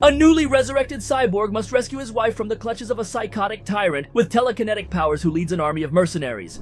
A newly resurrected cyborg must rescue his wife from the clutches of a psychotic tyrant with telekinetic powers who leads an army of mercenaries.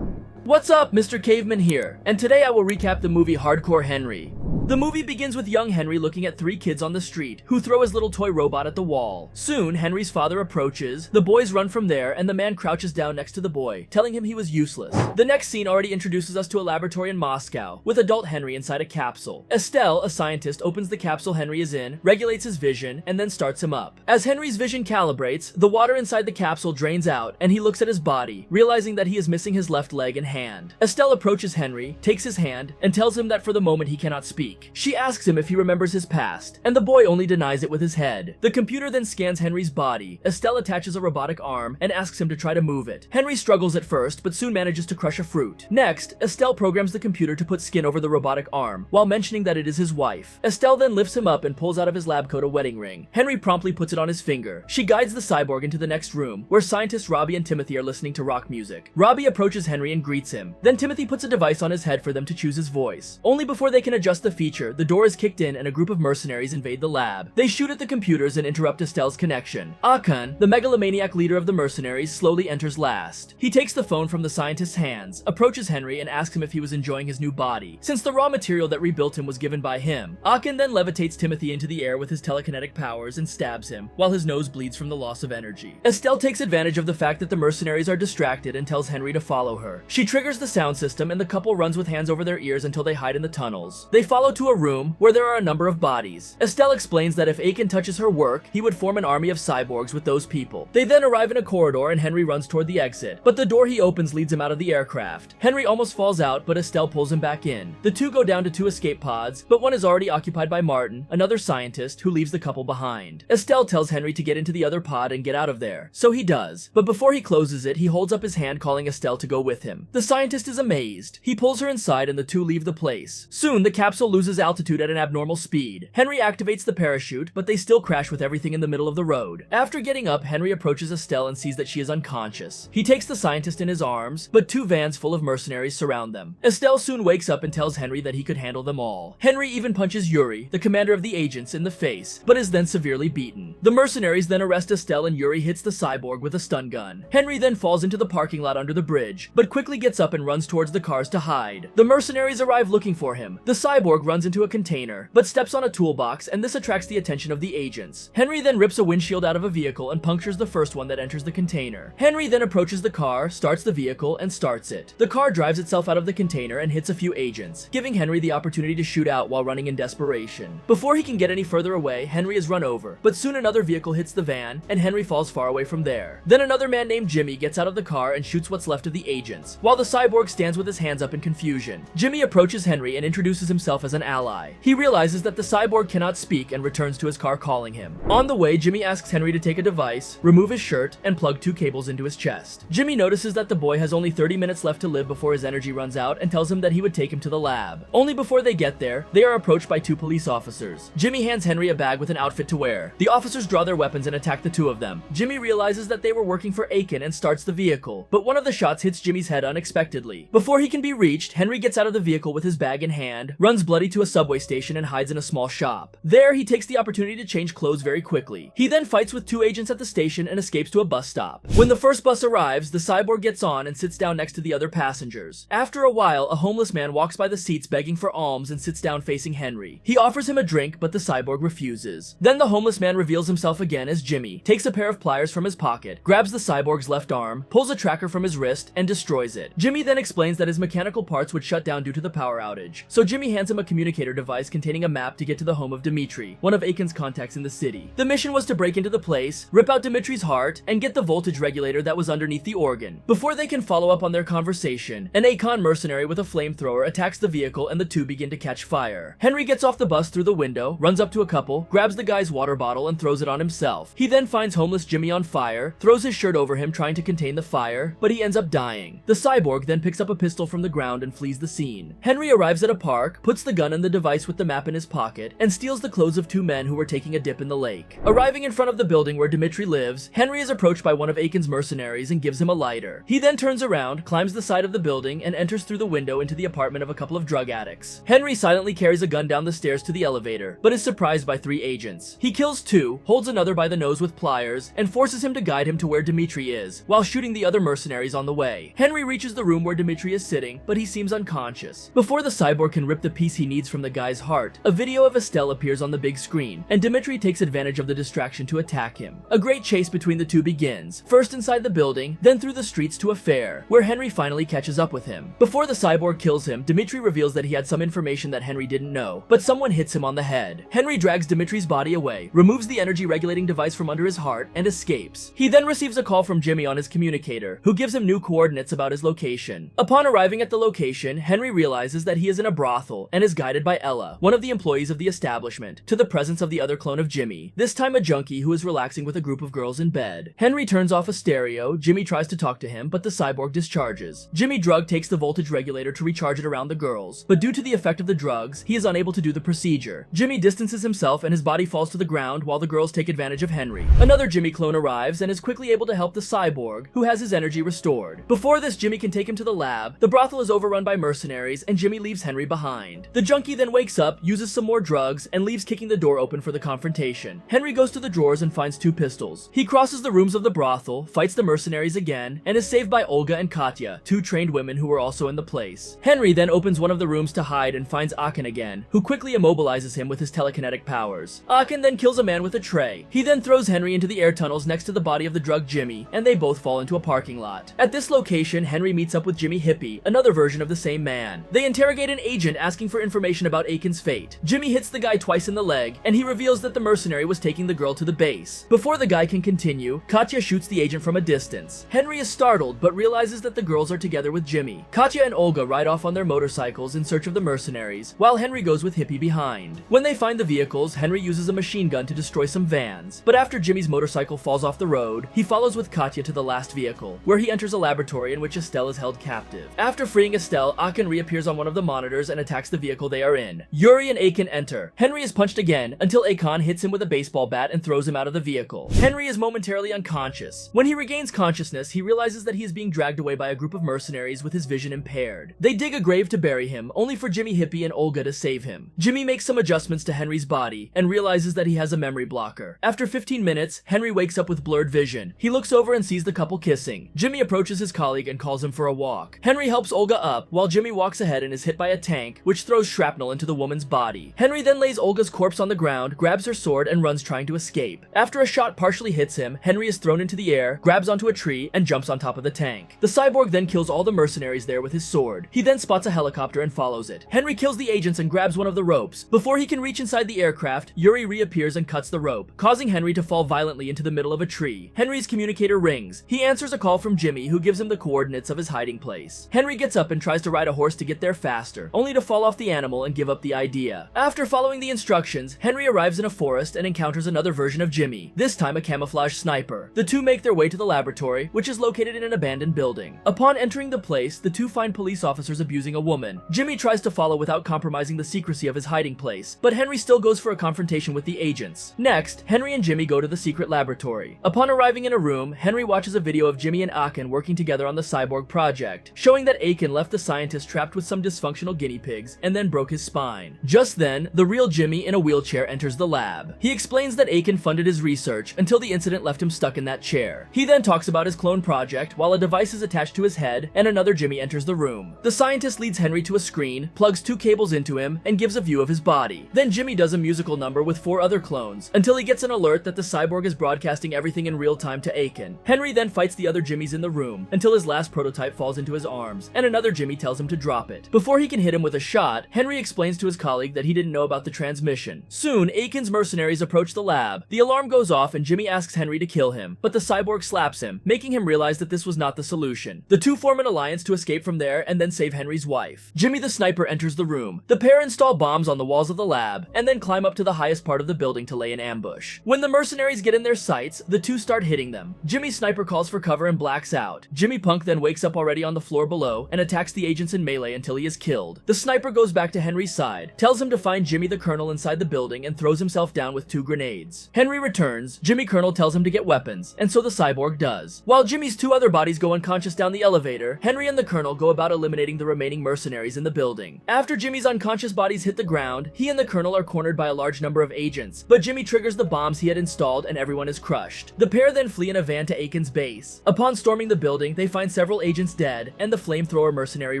What's up, Mr. Caveman here, and today I will recap the movie Hardcore Henry. The movie begins with young Henry looking at three kids on the street, who throw his little toy robot at the wall. Soon, Henry's father approaches, the boys run from there, and the man crouches down next to the boy, telling him he was useless. The next scene already introduces us to a laboratory in Moscow, with adult Henry inside a capsule. Estelle, a scientist, opens the capsule Henry is in, regulates his vision, and then starts him up. As Henry's vision calibrates, the water inside the capsule drains out, and he looks at his body, realizing that he is missing his left leg and hand. Estelle approaches Henry, takes his hand, and tells him that for the moment he cannot speak. She asks him if he remembers his past, and the boy only denies it with his head. The computer then scans Henry's body. Estelle attaches a robotic arm and asks him to try to move it. Henry struggles at first, but soon manages to crush a fruit. Next, Estelle programs the computer to put skin over the robotic arm, while mentioning that it is his wife. Estelle then lifts him up and pulls out of his lab coat a wedding ring. Henry promptly puts it on his finger. She guides the cyborg into the next room, where scientists Robbie and Timothy are listening to rock music. Robbie approaches Henry and greets him. Then Timothy puts a device on his head for them to choose his voice. Only before they can adjust the feature, the door is kicked in and a group of mercenaries invade the lab. They shoot at the computers and interrupt Estelle's connection. Akan, the megalomaniac leader of the mercenaries, slowly enters last. He takes the phone from the scientist's hands, approaches Henry and asks him if he was enjoying his new body, since the raw material that rebuilt him was given by him. Akan then levitates Timothy into the air with his telekinetic powers and stabs him, while his nose bleeds from the loss of energy. Estelle takes advantage of the fact that the mercenaries are distracted and tells Henry to follow her. She triggers the sound system and the couple runs with hands over their ears until they hide in the tunnels. They follow to a room where there are a number of bodies. Estelle explains that if Aiken touches her work, he would form an army of cyborgs with those people. They then arrive in a corridor and Henry runs toward the exit, but the door he opens leads him out of the aircraft. Henry almost falls out, but Estelle pulls him back in. The two go down to two escape pods, but one is already occupied by Martin, another scientist, who leaves the couple behind. Estelle tells Henry to get into the other pod and get out of there, so he does. But before he closes it, he holds up his hand calling Estelle to go with him. The scientist is amazed. He pulls her inside and the two leave the place. Soon, the capsule loses altitude at an abnormal speed. Henry activates the parachute, but they still crash with everything in the middle of the road. After getting up, Henry approaches Estelle and sees that she is unconscious. He takes the scientist in his arms, but two vans full of mercenaries surround them. Estelle soon wakes up and tells Henry that he could handle them all. Henry even punches Yuri, the commander of the agents, in the face, but is then severely beaten. The mercenaries then arrest Estelle and Yuri hits the cyborg with a stun gun. Henry then falls into the parking lot under the bridge, but quickly gets up and runs towards the cars to hide. The mercenaries arrive looking for him. The cyborg runs into a container, but steps on a toolbox, and this attracts the attention of the agents. Henry then rips a windshield out of a vehicle and punctures the first one that enters the container. Henry then approaches the car, starts the vehicle, and starts it. The car drives itself out of the container and hits a few agents, giving Henry the opportunity to shoot out while running in desperation. Before he can get any further away, Henry is run over, but soon another vehicle hits the van, and Henry falls far away from there. Then another man named Jimmy gets out of the car and shoots what's left of the agents, while the cyborg stands with his hands up in confusion. Jimmy approaches Henry and introduces himself as an ally. He realizes that the cyborg cannot speak and returns to his car calling him. On the way, Jimmy asks Henry to take a device, remove his shirt, and plug two cables into his chest. Jimmy notices that the boy has only 30 minutes left to live before his energy runs out and tells him that he would take him to the lab. Only before they get there, they are approached by two police officers. Jimmy hands Henry a bag with an outfit to wear. The officers draw their weapons and attack the two of them. Jimmy realizes that they were working for Aiken and starts the vehicle, but one of the shots hits Jimmy's head unexpectedly. Before he can be reached, Henry gets out of the vehicle with his bag in hand, runs bloody to a subway station and hides in a small shop. There, he takes the opportunity to change clothes very quickly. He then fights with two agents at the station and escapes to a bus stop. When the first bus arrives, the cyborg gets on and sits down next to the other passengers. After a while, a homeless man walks by the seats begging for alms and sits down facing Henry. He offers him a drink, but the cyborg refuses. Then the homeless man reveals himself again as Jimmy, takes a pair of pliers from his pocket, grabs the cyborg's left arm, pulls a tracker from his wrist, and destroys it. Jimmy then explains that his mechanical parts would shut down due to the power outage. So Jimmy hands him a communicator device containing a map to get to the home of Dimitri, one of Aiken's contacts in the city. The mission was to break into the place, rip out Dimitri's heart, and get the voltage regulator that was underneath the organ. Before they can follow up on their conversation, an Akon mercenary with a flamethrower attacks the vehicle and the two begin to catch fire. Henry gets off the bus through the window, runs up to a couple, grabs the guy's water bottle and throws it on himself. He then finds homeless Jimmy on fire, throws his shirt over him trying to contain the fire, but he ends up dying. The cyborg then picks up a pistol from the ground and flees the scene. Henry arrives at a park, puts the gun and the device with the map in his pocket, and steals the clothes of two men who were taking a dip in the lake. Arriving in front of the building where Dimitri lives, Henry is approached by one of Aiken's mercenaries and gives him a lighter. He then turns around, climbs the side of the building, and enters through the window into the apartment of a couple of drug addicts. Henry silently carries a gun down the stairs to the elevator, but is surprised by three agents. He kills two, holds another by the nose with pliers, and forces him to guide him to where Dimitri is, while shooting the other mercenaries on the way. Henry reaches the room where Dimitri is sitting, but he seems unconscious. Before the cyborg can rip the piece he needs from the guy's heart, a video of Estelle appears on the big screen, and Dimitri takes advantage of the distraction to attack him. A great chase between the two begins, first inside the building, then through the streets to a fair, where Henry finally catches up with him. Before the cyborg kills him, Dimitri reveals that he had some information that Henry didn't know, but someone hits him on the head. Henry drags Dimitri's body away, removes the energy regulating device from under his heart, and escapes. He then receives a call from Jimmy on his communicator, who gives him new coordinates about his location. Upon arriving at the location, Henry realizes that he is in a brothel and is guided by Ella, one of the employees of the establishment, to the presence of the other clone of Jimmy, this time a junkie who is relaxing with a group of girls in bed. Henry turns off a stereo, Jimmy tries to talk to him, but the cyborg discharges. Jimmy drug takes the voltage regulator to recharge it around the girls, but due to the effect of the drugs, he is unable to do the procedure. Jimmy distances himself and his body falls to the ground while the girls take advantage of Henry. Another Jimmy clone arrives and is quickly able to help the cyborg, who has his energy restored. Before this, Jimmy can take him to the lab. The brothel is overrun by mercenaries and Jimmy leaves Henry behind. The junkie then wakes up, uses some more drugs, and leaves kicking the door open for the confrontation. Henry goes to the drawers and finds two pistols. He crosses the rooms of the brothel, fights the mercenaries again, and is saved by Olga and Katya, two trained women who were also in the place. Henry then opens one of the rooms to hide and finds Akin again, who quickly immobilizes him with his telekinetic powers. Akin then kills a man with a tray. He then throws Henry into the air tunnels next to the body of the drugged Jimmy, and they both fall into a parking lot. At this location, Henry meets up with Jimmy Hippie, another version of the same man. They interrogate an agent asking for information about Akin's fate. Jimmy hits the guy twice in the leg, and he reveals that the mercenary was taking the girl to the base. Before the guy can continue, Katya shoots the agent from a distance. Henry is startled, but realizes that the girls are together with Jimmy. Katya and Olga ride off on their motorcycles in search of the mercenaries, while Henry goes with Hippie behind. When they find the vehicles, Henry uses a machine gun to destroy some vans, but after Jimmy's motorcycle falls off the road, he follows with Katya to the last vehicle, where he enters a laboratory in which Estelle is held captive. After freeing Estelle, Akin reappears on one of the monitors and attacks the vehicle they are in. Yuri and Akin enter. Henry is punched again until Akin hits him with a baseball bat and throws him out of the vehicle. Henry is momentarily unconscious. When he regains consciousness, he realizes that he is being dragged away by a group of mercenaries with his vision impaired. They dig a grave to bury him, only for Jimmy Hippie and Olga to save him. Jimmy makes some adjustments to Henry's body and realizes that he has a memory blocker. After 15 minutes, Henry wakes up with blurred vision. He looks over and sees the couple kissing. Jimmy approaches his colleague and calls him for a walk. Henry helps Olga up, while Jimmy walks ahead and is hit by a tank, which throws shrapnel into the woman's body. Henry then lays Olga's corpse on the ground, grabs her sword, and runs trying to escape. After a shot partially hits him, Henry is thrown into the air, grabs onto a tree, and jumps on top of the tank. The cyborg then kills all the mercenaries there with his sword. He then spots a helicopter and follows it. Henry kills the agents and grabs one of the ropes. Before he can reach inside the aircraft, Yuri reappears and cuts the rope, causing Henry to fall violently into the middle of a tree. Henry's communicator rings. He answers a call from Jimmy, who gives him the coordinates of his hiding place. Henry gets up and tries to ride a horse to get there faster, only to fall off the animal and give up the idea. After following the instructions, Henry arrives in a forest and encounters another version of Jimmy, this time a camouflage sniper. The two make their way to the laboratory, which is located in an abandoned building. Upon entering the place, the two find police officers abusing a woman. Jimmy tries to follow without compromising the secrecy of his hiding place, but Henry still goes for a confrontation with the agents. Next, Henry and Jimmy go to the secret laboratory. Upon arriving in a room, Henry watches a video of Jimmy and Akin working together on the cyborg project, showing that Akin left the scientist trapped with some dysfunctional guinea pigs and then broke his spine. Just then, the real Jimmy in a wheelchair enters the lab. He explains that Akin funded his research until the incident left him stuck in that chair. He then talks about his clone project while a device is attached to his head and another Jimmy enters the room. The scientist leads Henry to a screen, plugs two cables into him, and gives a view of his body. Then Jimmy does a musical number with 4 other clones until he gets an alert that the cyborg is broadcasting everything in real time to Akin. Henry then fights the other Jimmys in the room until his last prototype falls into his arms and another Jimmy tells him to drop it. Before he can hit him with a shot, Henry explains to his colleague that he didn't know about the transmission. Soon, Akin's mercenaries approach the lab. The alarm goes off and Jimmy asks Henry to kill him, but the cyborg slaps him, making him realize that this was not the solution. The two form an alliance to escape from there and then save Henry's wife. Jimmy the sniper enters the room. The pair install bombs on the walls of the lab and then climb up to the highest part of the building to lay an ambush. When the mercenaries get in their sights, the two start hitting them. Jimmy's sniper calls for cover and blacks out. Jimmy Punk then wakes up already on the floor below and attacks the agents in melee until he is killed. The sniper goes back to Henry's side, tells him to find Jimmy the Colonel inside the building and throws himself down with 2 grenades. Henry returns. Jimmy Colonel tells him to get weapons, and so the cyborg does. While Jimmy's 2 other bodies go unconscious down the elevator, Henry and the Colonel go about eliminating the remaining mercenaries in the building. After Jimmy's unconscious bodies hit the ground, he and the Colonel are cornered by a large number of agents, but Jimmy triggers fires the bombs he had installed and everyone is crushed. The pair then flee in a van to Aiken's base. Upon storming the building, they find several agents dead, and the flamethrower mercenary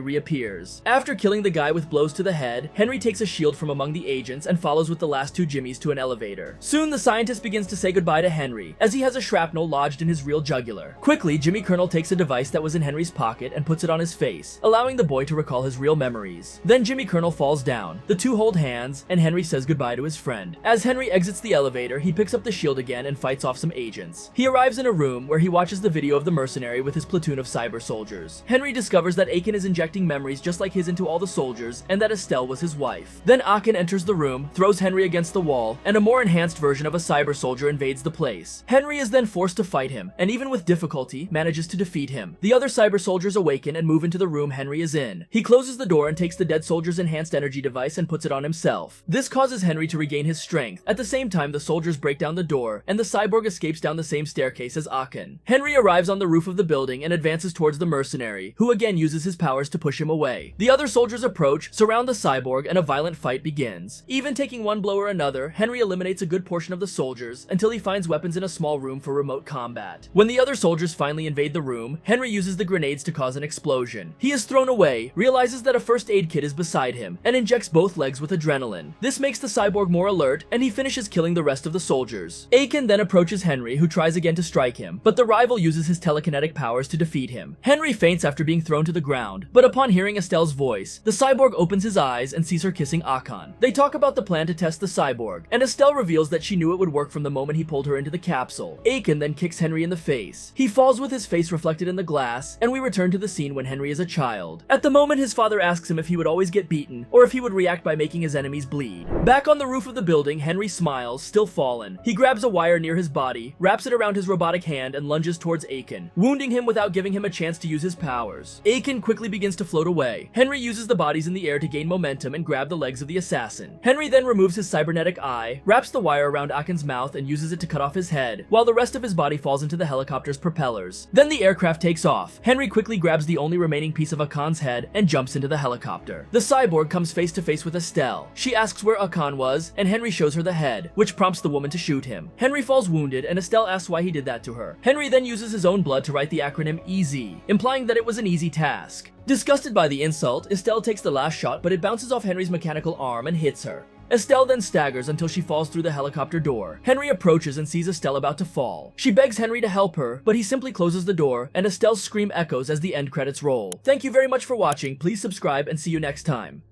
reappears. After killing the guy with blows to the head, Henry takes a shield from among the agents and follows with the last two Jimmies to an elevator. Soon, the scientist begins to say goodbye to Henry, as he has a shrapnel lodged in his real jugular. Quickly, Jimmy Colonel takes a device that was in Henry's pocket and puts it on his face, allowing the boy to recall his real memories. Then Jimmy Colonel falls down. The two hold hands, and Henry says goodbye to his friend. As Henry exits the elevator, he picks up the shield again and fights off some agents. He arrives in a room where he watches the video of the mercenary with his platoon of cyber soldiers. Henry discovers that Aiken is injecting memories just like his into all the soldiers, and that Estelle was his wife. Then Aachen enters the room, throws Henry against the wall, and a more enhanced version of a cyber soldier invades the place. Henry is then forced to fight him, and even with difficulty, manages to defeat him. The other cyber soldiers awaken and move into the room Henry is in. He closes the door and takes the dead soldier's enhanced energy device and puts it on himself. This causes Henry to regain his strength. At the same time, the soldiers break down the door, and the cyborg escapes down the same staircase as Aachen. Henry arrives on the roof of the building and advances towards the mercenary, who again uses his powers to push him away. The other soldiers approach, surround the cyborg, and a violent fight begins. Even taking one blow or another, Henry eliminates a good portion of the soldiers until he finds weapons in a small room for remote combat. When the other soldiers finally invade the room, Henry uses the grenades to cause an explosion. He is thrown away, realizes that a first aid kit is beside him, and injects both legs with adrenaline. This makes the cyborg more alert, and he finishes killing the rest of the soldiers. Aiken then approaches Henry, who tries again to strike him, but the rival uses his telekinetic powers to defeat him. Henry faints after being thrown to the ground, but upon hearing Estelle's voice, the cyborg opens his eyes and sees her kissing Aachen. They talk about the plan to test the cyborg, and Estelle reveals that she knew it would work from the moment he pulled her into the capsule. Aiken then kicks Henry in the face. He falls with his face reflected in the glass, and we return to the scene when Henry is a child. At the moment, his father asks him if he would always get beaten, or if he would react by making his enemies bleed. Back on the roof of the building, Henry smiles, still fallen. He grabs a wire near his body, wraps it around his robotic hand, and lunges towards Aiken, wounding him without giving him a chance to use his powers. Aiken quickly begins to float away. Henry uses the bodies in the air to gain momentum and grab the legs of the assassin. Henry then removes his cybernetic eye, wraps the wire around Aachen's mouth and uses it to cut off his head, while the rest of his body falls into the helicopter's propellers. Then the aircraft takes off. Henry quickly grabs the only remaining piece of Aaken's head and jumps into the helicopter. The cyborg comes face to face with Estelle. She asks where Aachen was, and Henry shows her the head, which prompts the woman to shoot him. Henry falls wounded, and Estelle asks why he did that to her. Henry then uses his own blood to write the acronym EZ, implying that it was an easy task. Disgusted by the insult, Estelle takes the last shot, but it bounces off Henry's mechanical arm and hits her. Estelle then staggers until she falls through the helicopter door. Henry approaches and sees Estelle about to fall. She begs Henry to help her, but he simply closes the door, and Estelle's scream echoes as the end credits roll. Thank you very much for watching. Please subscribe and see you next time.